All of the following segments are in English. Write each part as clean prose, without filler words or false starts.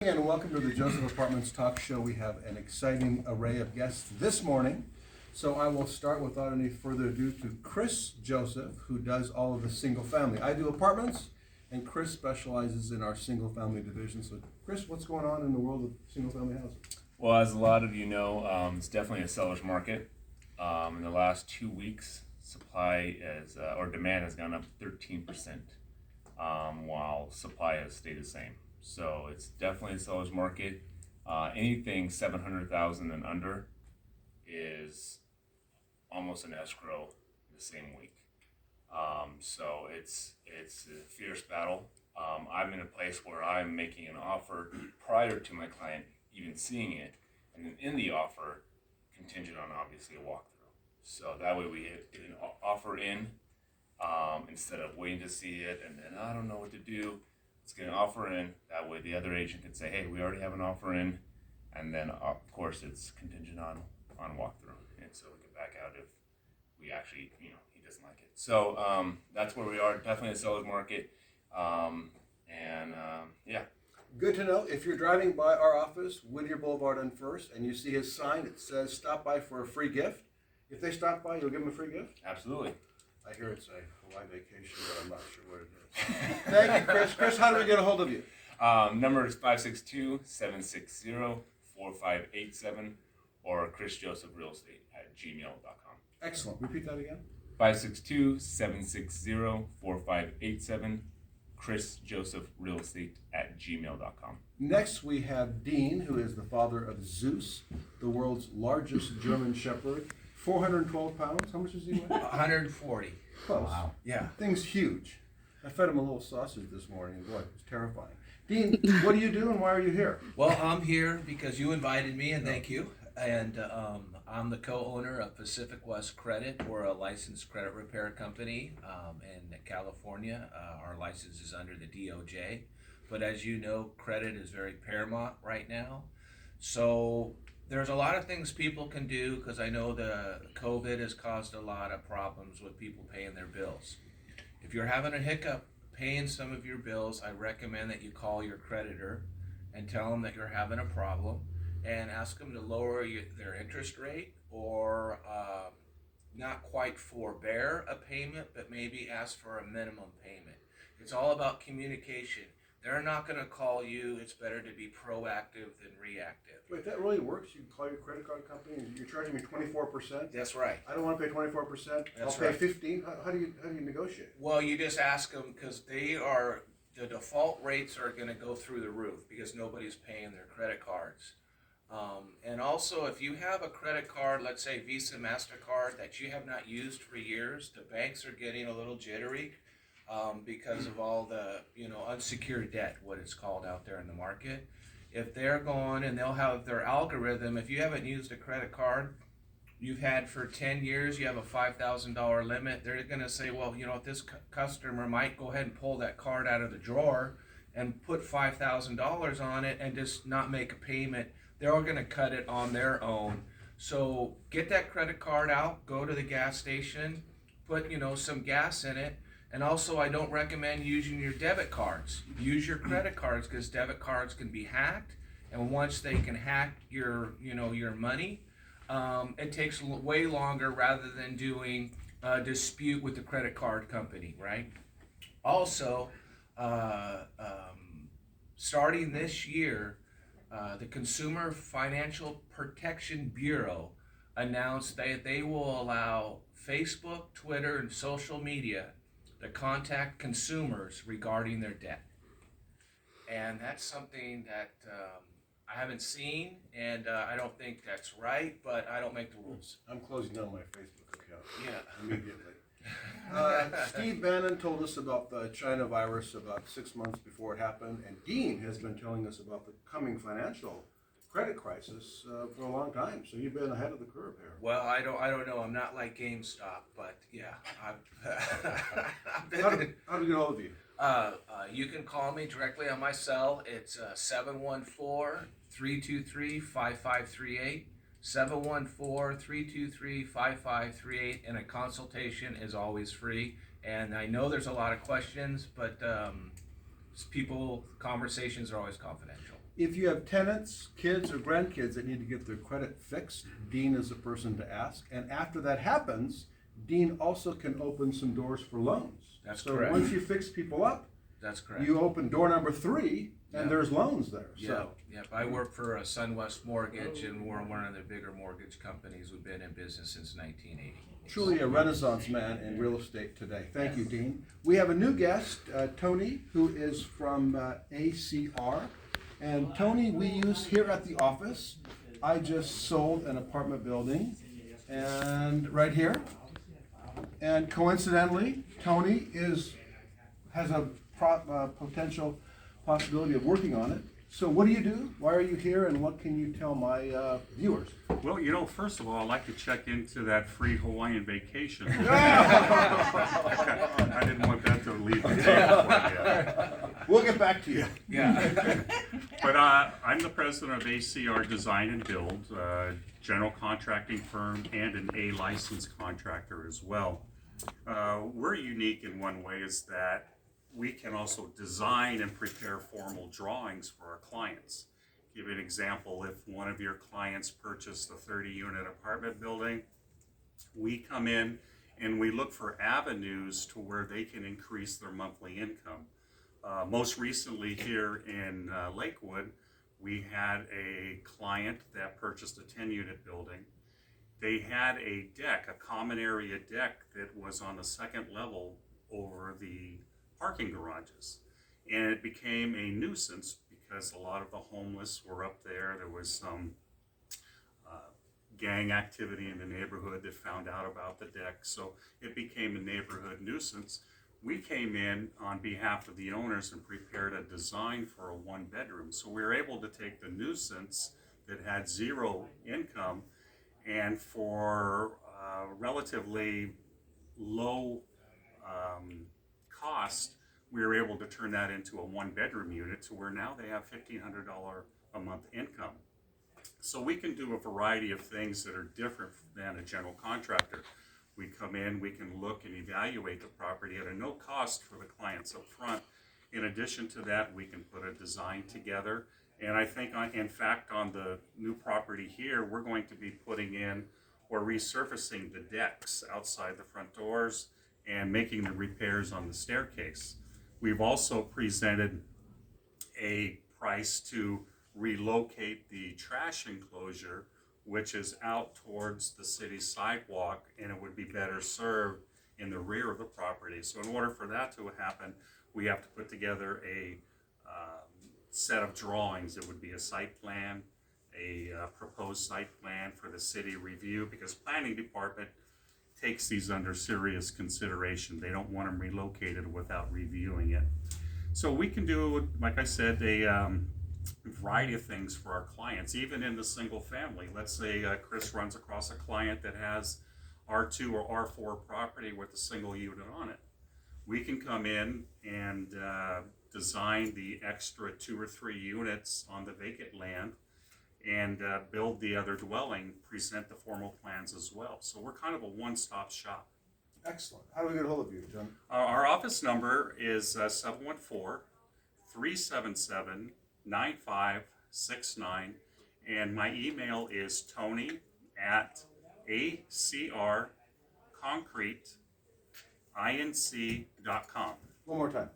And welcome to the Joseph Apartments Talk Show. We have an exciting array of guests this morning. So I will start without any further ado to Chris Joseph, who does all of the single family. I do apartments, and Chris specializes in our single family division. So Chris, what's going on in the world of single family housing? Well, as a lot of you know, it's definitely a seller's market. In the last 2 weeks, demand has gone up 13%, while supply has stayed the same. So it's definitely a seller's market. Anything 700,000 and under is almost an escrow the same week. So it's a fierce battle. I'm in a place where I'm making an offer prior to my client even seeing it, and then in the offer, contingent on obviously a walkthrough. So that way we get an offer in instead of waiting to see it and then I don't know what to do. Let's get an offer in. That way the other agent can say, hey, we already have an offer in, and then of course it's contingent on walkthrough, and so we can back out if we actually he doesn't like it. So that's where we are. Definitely a seller's market, yeah. Good to know. If you're driving by our office, Whittier Boulevard on First, and you see his sign, it says stop by for a free gift. If they stop by, you'll give them a free gift? Absolutely. I hear it's a Hawaii vacation, but I'm not sure what it is. Thank you, Chris. Chris, how do we get a hold of you? Number is 562-760-4587 or chrisjosephrealestate@gmail.com. Excellent. Repeat that again. 562-760-4587, chrisjosephrealestate@gmail.com. Next, we have Dean, who is the father of Zeus, the world's largest German Shepherd. 412 pounds. How much does he weigh? 140. Close. Wow. Yeah. Thing's huge. I fed him a little sausage this morning, and boy, it was terrifying. Dean, what do you do and why are you here? Well, I'm here because you invited me, and thank you. And I'm the co-owner of Pacific West Credit. We're a licensed credit repair company in California. Our license is under the DOJ. But as you know, credit is very paramount right now. So there's a lot of things people can do because I know the COVID has caused a lot of problems with people paying their bills. If you're having a hiccup paying some of your bills, I recommend that you call your creditor and tell them that you're having a problem and ask them to lower their interest rate or not quite forbear a payment, but maybe ask for a minimum payment. It's all about communication. They're not going to call you. It's better to be proactive than reactive. Wait, that really works? You can call your credit card company and you're charging me 24%? That's right. I don't want to pay 24%. That's I'll pay right. 15%. How do you negotiate? Well, you just ask them because the default rates are going to go through the roof because nobody's paying their credit cards. And also, if you have a credit card, let's say Visa, MasterCard, that you have not used for years, the banks are getting a little jittery because of all the unsecured debt, what it's called out there in the market. If they're going and they'll have their algorithm, if you haven't used a credit card you've had for 10 years, you have a $5,000 limit, they're going to say, well, if this customer might go ahead and pull that card out of the drawer and put $5,000 on it and just not make a payment, they're all going to cut it on their own. So get that credit card out, go to the gas station, put some gas in it. And also, I don't recommend using your debit cards. Use your credit cards because debit cards can be hacked. And once they can hack your money, it takes way longer rather than doing a dispute with the credit card company, right? Also, starting this year, the Consumer Financial Protection Bureau announced that they will allow Facebook, Twitter, and social media to contact consumers regarding their debt. And that's something that I haven't seen, and I don't think that's right, but I don't make the rules. I'm closing down my Facebook account. Yeah. Immediately. Steve Bannon told us about the China virus about 6 months before it happened, and Dean has been telling us about the coming financial credit crisis for a long time. So you've been ahead of the curve here. Well, I don't know. I'm not like GameStop, but yeah. I've How do we get hold of you? You can call me directly on my cell. It's 714-323-5538. 714-323-5538, and a consultation is always free. And I know there's a lot of questions, but conversations are always confidential. If you have tenants, kids, or grandkids that need to get their credit fixed, Dean is the person to ask. And after that happens, Dean also can open some doors for loans. That's so correct. once you fix people up, That's correct. you open door number 3, and Yeah. there's loans there. Yeah, So yeah. I work for SunWest Mortgage, and we're one of the bigger mortgage companies. We've been in business since 1980. truly a renaissance man in real estate today. Thank you, Dean. We have a new guest, Tony, who is from ACR. And Tony, we use here at the office. I just sold an apartment building, and right here. And coincidentally, Tony has a potential possibility of working on it. So what do you do? Why are you here? And what can you tell my viewers? Well, you know, first of all, I'd like to check into that free Hawaiian vacation. I didn't want that to leave the table for you. We'll get back to you. Yeah. But I'm the president of ACR Design and Build, general contracting firm and an A licensed contractor as well. We're unique in one way is that we can also design and prepare formal drawings for our clients. Give you an example, if one of your clients purchased a 30-unit apartment building, we come in and we look for avenues to where they can increase their monthly income. Most recently here in Lakewood, we had a client that purchased a 10-unit building. They had a deck, a common area deck that was on the second level over the parking garages. And it became a nuisance because a lot of the homeless were up there. There was some gang activity in the neighborhood that found out about the deck. So it became a neighborhood nuisance. We came in on behalf of the owners and prepared a design for a 1-bedroom. So we were able to take the nuisance that had 0 income, and for relatively low cost, we were able to turn that into a 1-bedroom unit to where now they have $1,500 a month income. So we can do a variety of things that are different than a general contractor. We come in, we can look and evaluate the property at a no cost for the clients up front. In addition to that, we can put a design together. And I think, in fact, on the new property here, we're going to be putting in or resurfacing the decks outside the front doors and making the repairs on the staircase. We've also presented a price to relocate the trash enclosure, which is out towards the city sidewalk, and it would be better served in the rear of the property. So in order for that to happen, we have to put together a set of drawings. It would be a site plan, a proposed site plan for the city review, because planning department takes these under serious consideration. They don't want them relocated without reviewing it. So we can do, like I said, a variety of things for our clients, even in the single family. Let's say Chris runs across a client that has R2 or R4 property with a single unit on it. We can come in and design the extra 2 or 3 units on the vacant land and build the other dwelling, present the formal plans as well. So we're kind of a one-stop shop. Excellent. How do we get a hold of you, John? Our office number is 714-377-9569, and my email is tony@acrconcreteinc.com. One more time.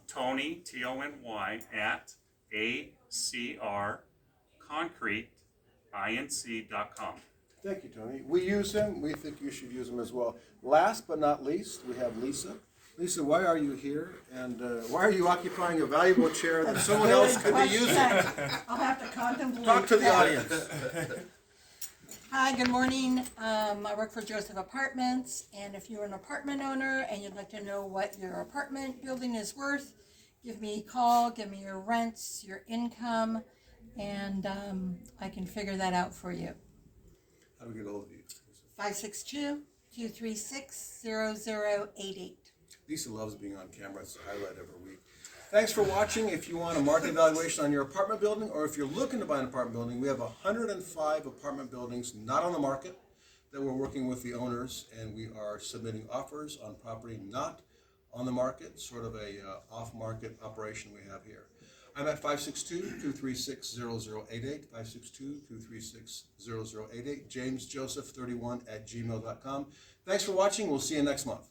Tony, Tony, at acrconcreteinc.com. Thank you, Tony. We use him. We think you should use him as well. Last but not least, we have Lisa. Lisa, why are you here? And why are you occupying a valuable chair that someone else could be using? I'll have to contemplate. Talk to the that. audience. Hi, good morning. I work for Joseph Apartments, and if you're an apartment owner and you'd like to know what your apartment building is worth, give me a call, give me your rents, your income, and I can figure that out for you. How do we get a hold of you? 562-236-0088. Lisa loves being on camera. It's a highlight every week. Thanks for watching. If you want a market evaluation on your apartment building, or if you're looking to buy an apartment building, we have 105 apartment buildings not on the market that we're working with the owners, and we are submitting offers on property not on the market, sort of a off-market operation we have here. I'm at 562-236-0088, 562-236-0088, jamesjoseph31@gmail.com. Thanks for watching. We'll see you next month.